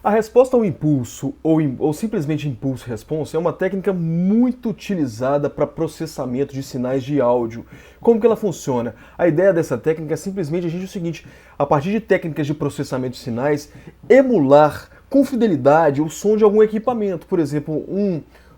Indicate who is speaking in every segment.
Speaker 1: A resposta ao impulso ou simplesmente impulso response é uma técnica muito utilizada para processamento de sinais de áudio. Como que ela funciona? A ideia dessa técnica é simplesmente a gente o seguinte, a partir de técnicas de processamento de sinais, emular com fidelidade o som de algum equipamento, por exemplo,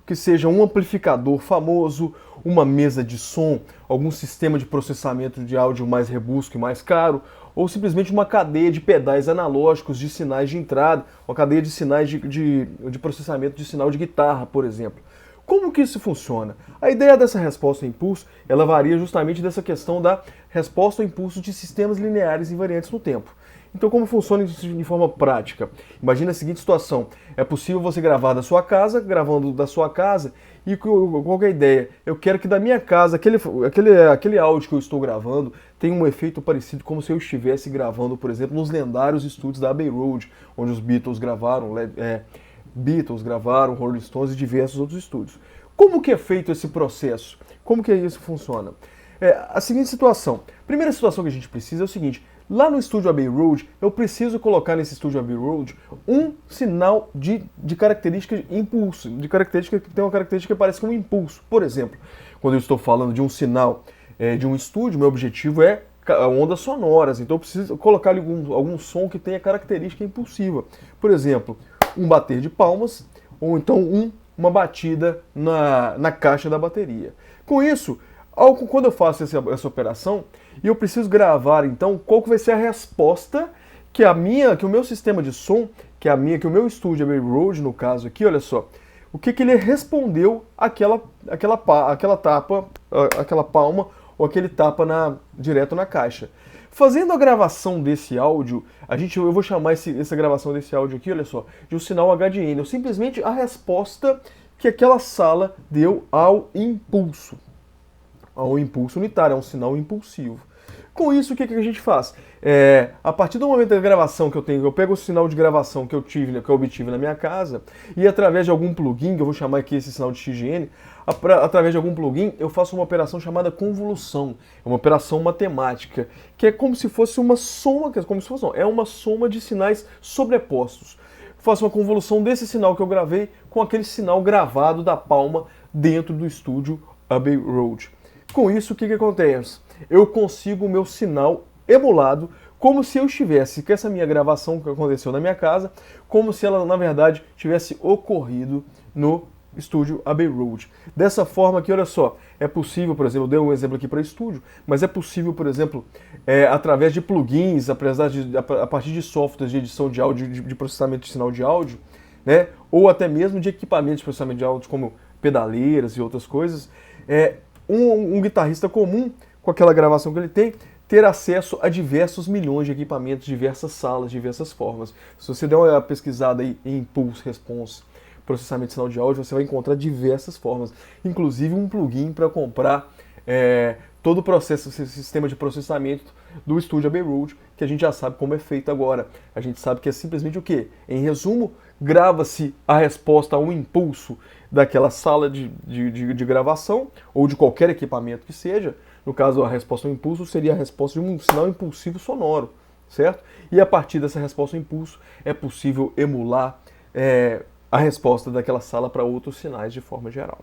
Speaker 1: que seja um amplificador famoso, uma mesa de som, algum sistema de processamento de áudio mais robusto e mais caro, ou simplesmente uma cadeia de pedais analógicos de sinais de entrada, uma cadeia de sinais de processamento de sinal de guitarra, por exemplo. Como que isso funciona? A ideia dessa resposta ao impulso, ela varia justamente dessa questão da resposta ao impulso de sistemas lineares invariantes no tempo. Então, como funciona isso de forma prática? Imagina a seguinte situação: é possível você gravar da sua casa, gravando da sua casa, e qual que é a ideia? Eu quero que da minha casa, aquele áudio que eu estou gravando, tenha um efeito parecido como se eu estivesse gravando, por exemplo, nos lendários estúdios da Abbey Road, onde os Beatles gravaram, Rolling Stones e diversos outros estúdios. Como que é feito esse processo? Como que isso funciona? A seguinte situação. Primeira situação que a gente precisa é o seguinte: lá no estúdio Abbey Road, eu preciso colocar nesse estúdio Abbey Road um sinal de característica de impulso, de característica que tem uma característica que parece com um impulso. Por exemplo, quando eu estou falando de um sinal de um estúdio, meu objetivo é ondas sonoras, então eu preciso colocar ali algum som que tenha característica impulsiva. Por exemplo, um bater de palmas, ou então uma batida na caixa da bateria. Com isso, quando eu faço essa operação, e eu preciso gravar, então, qual que vai ser a resposta que o meu sistema de som, que o meu estúdio Abbey Road, no caso aqui, olha só, o que ele respondeu àquela palma ou aquele tapa direto na caixa. Fazendo a gravação desse áudio, eu vou chamar essa gravação desse áudio aqui, olha só, de um sinal HDN, ou simplesmente a resposta que aquela sala deu ao impulso. Ao impulso unitário, é um sinal impulsivo. Com isso, o que a gente faz? A partir do momento da gravação que eu pego o sinal de gravação que eu obtive na minha casa, e através de algum plugin, que eu vou chamar aqui esse sinal de XGN, através de algum plugin, eu faço uma operação chamada convolução. É uma operação matemática, que é como se fosse uma soma, é uma soma de sinais sobrepostos. Faço uma convolução desse sinal que eu gravei com aquele sinal gravado da palma dentro do estúdio Abbey Road. Com isso, o que acontece? Eu consigo o meu sinal emulado como se eu estivesse com essa minha gravação que aconteceu na minha casa, como se ela, na verdade, tivesse ocorrido no estúdio Abbey Road. Dessa forma que, olha só, é possível, por exemplo, eu dei um exemplo aqui para estúdio, mas é possível, por exemplo, através de plugins, a partir de softwares de edição de áudio, de processamento de sinal de áudio, né, ou até mesmo de equipamentos de processamento de áudio, como pedaleiras e outras coisas, um guitarrista comum, com aquela gravação que ele tem, ter acesso a diversos milhões de equipamentos, diversas salas, diversas formas. Se você der uma pesquisada aí em Impulse Response, processamento de sinal de áudio, você vai encontrar diversas formas, inclusive um plugin para comprar todo o processo, esse sistema de processamento do estúdio Abbey Road, que a gente já sabe como é feito agora. A gente sabe que é simplesmente o quê? Em resumo, grava-se a resposta a um impulso daquela sala de gravação, ou de qualquer equipamento que seja. No caso, a resposta ao impulso seria a resposta de um sinal impulsivo sonoro, certo? E a partir dessa resposta ao impulso é possível emular a resposta daquela sala para outros sinais de forma geral.